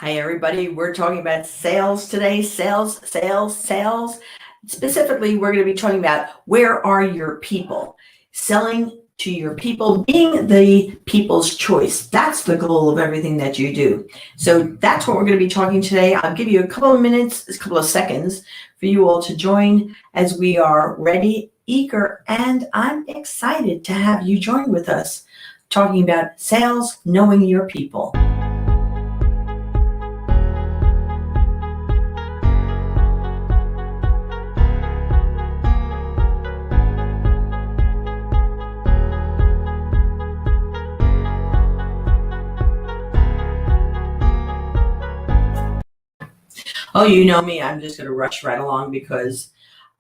Hi, everybody. We're talking about sales today. Sales, sales, sales. Specifically, we're going to be talking about where are your people? Selling to your people, being the people's choice. That's the goal of everything that you do. So that's what we're going to be talking today. I'll give you a couple of minutes, a couple of seconds for you all to join as we are ready, eager, and I'm excited to have you join with us talking about sales, knowing your people. Oh, you know me, I'm just going to rush right along because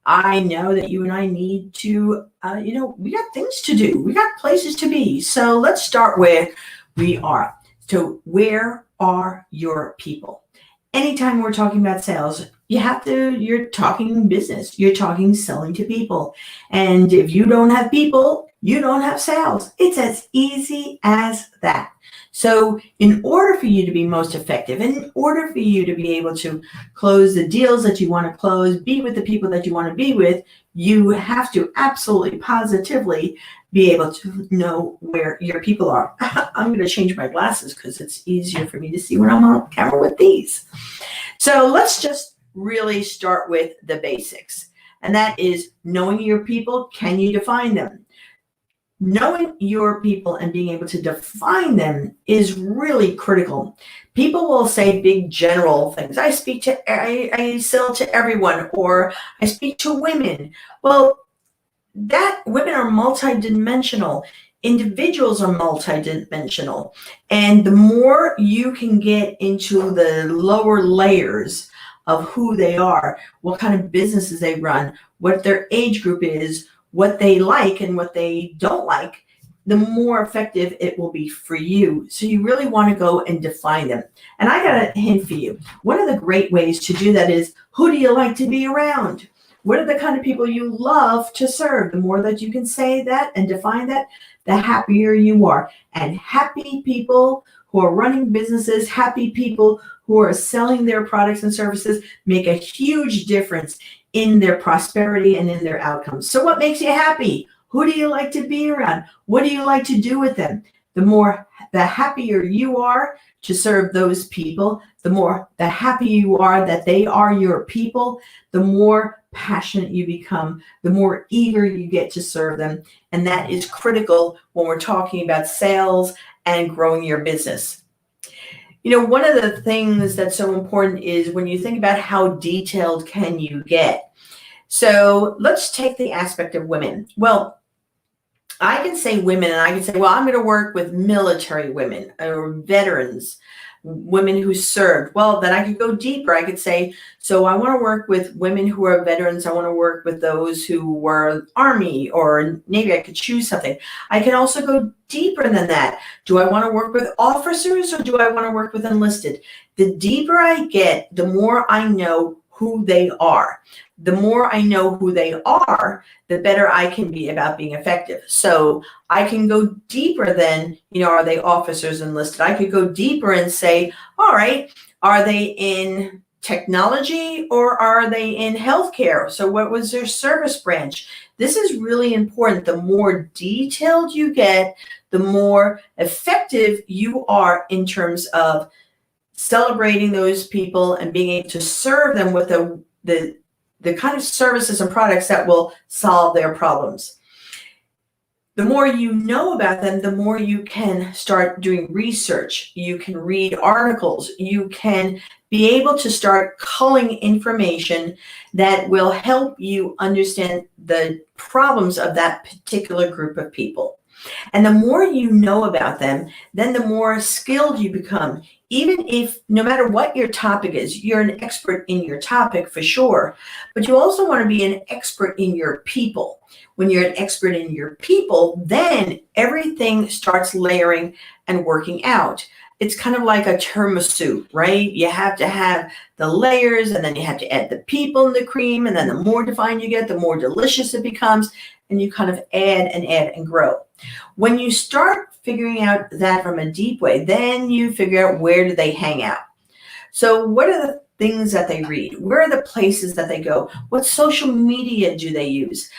I know that you and I need to, we got things to do. We got places to be. So let's start where we are. So where are your people? Anytime we're talking about sales, you're talking business. You're talking selling to people. And if you don't have people, you don't have sales. It's as easy as that. So in order for you to be most effective, in order for you to be able to close the deals that you want to close, be with the people that you want to be with, you have to absolutely positively be able to know where your people are. I'm going to change my glasses because it's easier for me to see when I'm on camera with these. So let's just really start with the basics. And that is knowing your people. Can you define them? Knowing your people and being able to define them is really critical. People will say big general things. I sell to everyone, or I speak to women. Well, that women are multidimensional. Individuals are multidimensional. And the more you can get into the lower layers of who they are, what kind of businesses they run, what their age group is, what they like and what they don't like, the more effective it will be for you. So you really want to go and define them. And I got a hint for you. One of the great ways to do that is, who do you like to be around? What are the kind of people you love to serve? The more that you can say that and define that, the happier you are. And happy people who are running businesses, happy people who are selling their products and services make a huge difference in their prosperity and in their outcomes. So what makes you happy? Who do you like to be around? What do you like to do with them? The happier you are to serve those people, the happier you are that they are your people, the more passionate you become, the more eager you get to serve them. And that is critical when we're talking about sales and growing your business. You know, one of the things that's so important is when you think about how detailed can you get. So let's take the aspect of women. Well, I can say women, and I can say, well, I'm going to work with military women or veterans, women who served. Well, then I could go deeper. I could say, so I want to work with women who are veterans. I want to work with those who were Army or Navy. I could choose something. I can also go deeper than that. Do I want to work with officers or do I want to work with enlisted? The deeper I get, the more I know who they are. The more I know who they are, the better I can be about being effective. So I can go deeper than, are they officers enlisted? I could go deeper and say, all right, are they in technology or are they in healthcare? So what was their service branch? This is really important. The more detailed you get, the more effective you are in terms of celebrating those people and being able to serve them with the kind of services and products that will solve their problems. The more you know about them, the more you can start doing research. You can read articles. You can be able to start culling information that will help you understand the problems of that particular group of people. And the more you know about them, then the more skilled you become. Even if, no matter what your topic is, you're an expert in your topic for sure, but you also want to be an expert in your people. When you're an expert in your people, then everything starts layering and working out. It's kind of like a tiramisu, right? You have to have the layers, and then you have to add the people and the cream, and then the more defined you get, the more delicious it becomes, and you kind of add and grow. When you start figuring out that from a deep way, then you figure out where do they hang out. So what are the things that they read? Where are the places that they go? What social media do they use?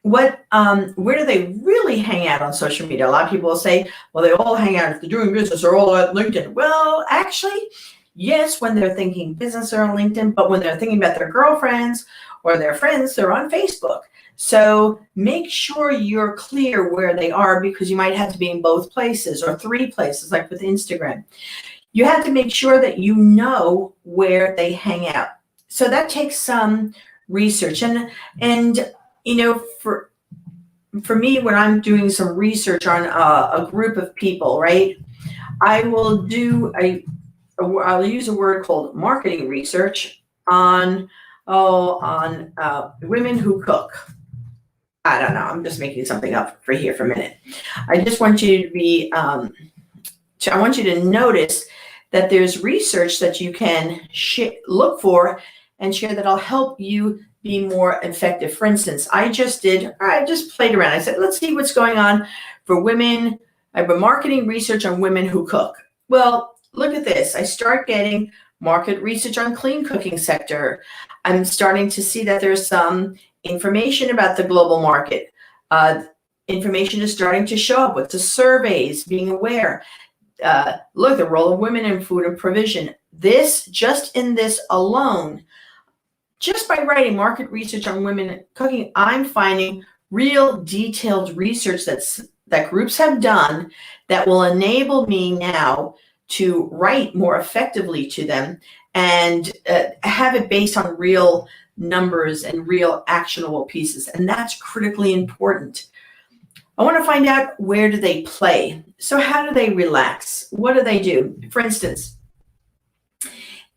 Where do they really hang out on social media? A lot of people will say, well, they all hang out if they're doing business, they're all at LinkedIn. Well, actually, yes, when they're thinking business, they're on LinkedIn, but when they're thinking about their girlfriends or their friends, they're on Facebook. So make sure you're clear where they are, because you might have to be in both places or three places, like with Instagram. You have to make sure that you know where they hang out. So that takes some research. And for me, when I'm doing some research on a group of people, right, I will I'll use a word called marketing research on women who cook. I don't know. I'm just making something up for a minute. I just want you to be. I want you to notice that there's research that you can look for and share that'll help you be more effective. For instance, I just played around. I said, let's see what's going on for women. I have a marketing research on women who cook. Well, look at this. I start getting market research on clean cooking sector. I'm starting to see that there's some information about the global market. Information is starting to show up with the surveys, being aware. Look, the role of women in food and provision. Just in this alone, just by writing market research on women cooking, I'm finding real detailed research that groups have done that will enable me now to write more effectively to them and have it based on real numbers and real actionable pieces. And that's critically important. I want to find out, where do they play? So how do they relax? What do they do? For instance,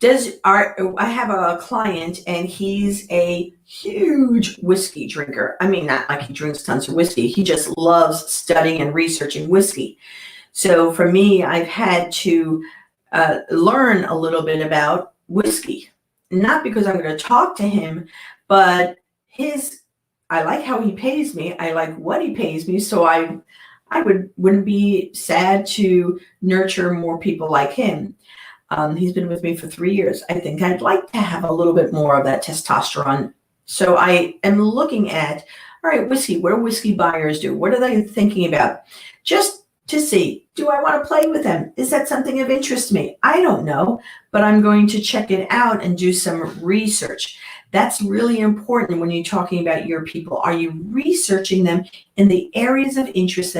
I have a client and he's a huge whiskey drinker. I mean, not like he drinks tons of whiskey. He just loves studying and researching whiskey. So for me, I've had to learn a little bit about whiskey, not because I'm going to talk to him, but I like how he pays me. I like what he pays me. So I wouldn't be sad to nurture more people like him. He's been with me for 3 years. I think I'd like to have a little bit more of that testosterone. So I am looking at, all right, whiskey, what do whiskey buyers do? What are they thinking about? Just to see, do I want to play with them? Is that something of interest to me? I don't know, but I'm going to check it out and do some research. That's really important when you're talking about your people. Are you researching them in the areas of interest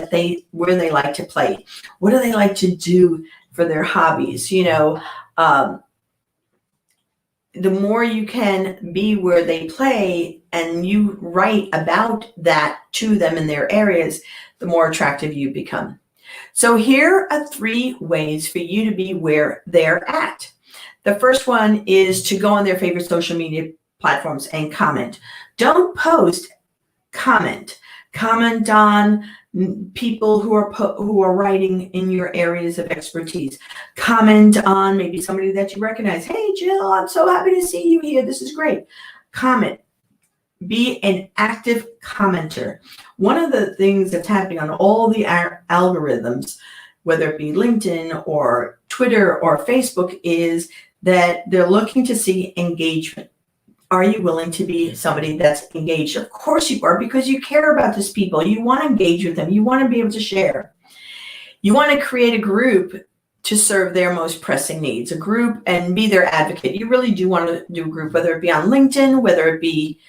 where they like to play? What do they like to do for their hobbies? The more you can be where they play and you write about that to them in their areas, the more attractive you become. So here are 3 ways for you to be where they're at. The first one is to go on their favorite social media platforms and comment. Don't post, comment. Comment on people who are writing in your areas of expertise. Comment on maybe somebody that you recognize. Hey, Jill, I'm so happy to see you here. This is great. Comment. Be an active commenter. One of the things that's happening on all the algorithms, whether it be LinkedIn or Twitter or Facebook, is that they're looking to see engagement. Are you willing to be somebody that's engaged? Of course you are, because you care about these people. You want to engage with them. You want to be able to share. You want to create a group to serve their most pressing needs, a group, and be their advocate. You really do want to do a group, whether it be on LinkedIn, whether it be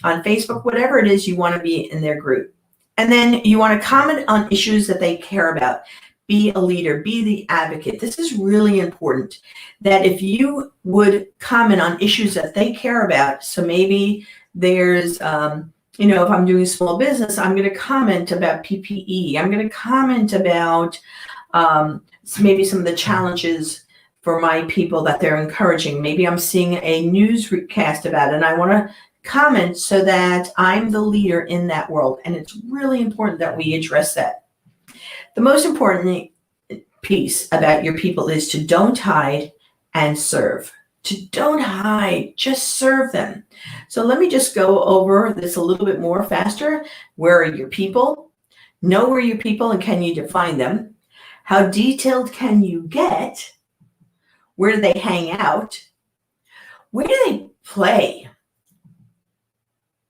on Facebook, whatever it is, you want to be in their group. And then you want to comment on issues that they care about. Be a leader, be the advocate. This is really important, that if you would comment on issues that they care about, so maybe there's, if I'm doing small business, I'm going to comment about PPE. I'm going to comment about maybe some of the challenges for my people that they're encouraging. Maybe I'm seeing a newscast about it and I want to comment so that I'm the leader in that world. And it's really important that we address that. The most important piece about your people is to don't hide and serve. To don't hide, just serve them. So let me just go over this a little bit more faster. Where are your people? Know where your people and can you define them? How detailed can you get? Where do they hang out? Where do they play?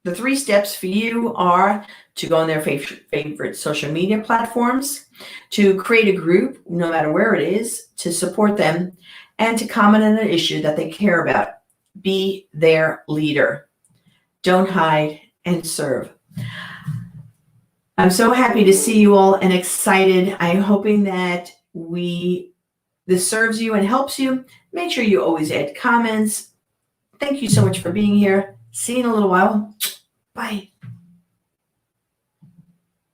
The 3 steps for you are to go on their favorite social media platforms, to create a group, no matter where it is, to support them, and to comment on an issue that they care about. Be their leader. Don't hide and serve. I'm so happy to see you all and excited. I'm hoping that this serves you and helps you. Make sure you always add comments. Thank you so much for being here. See you in a little while. Bye.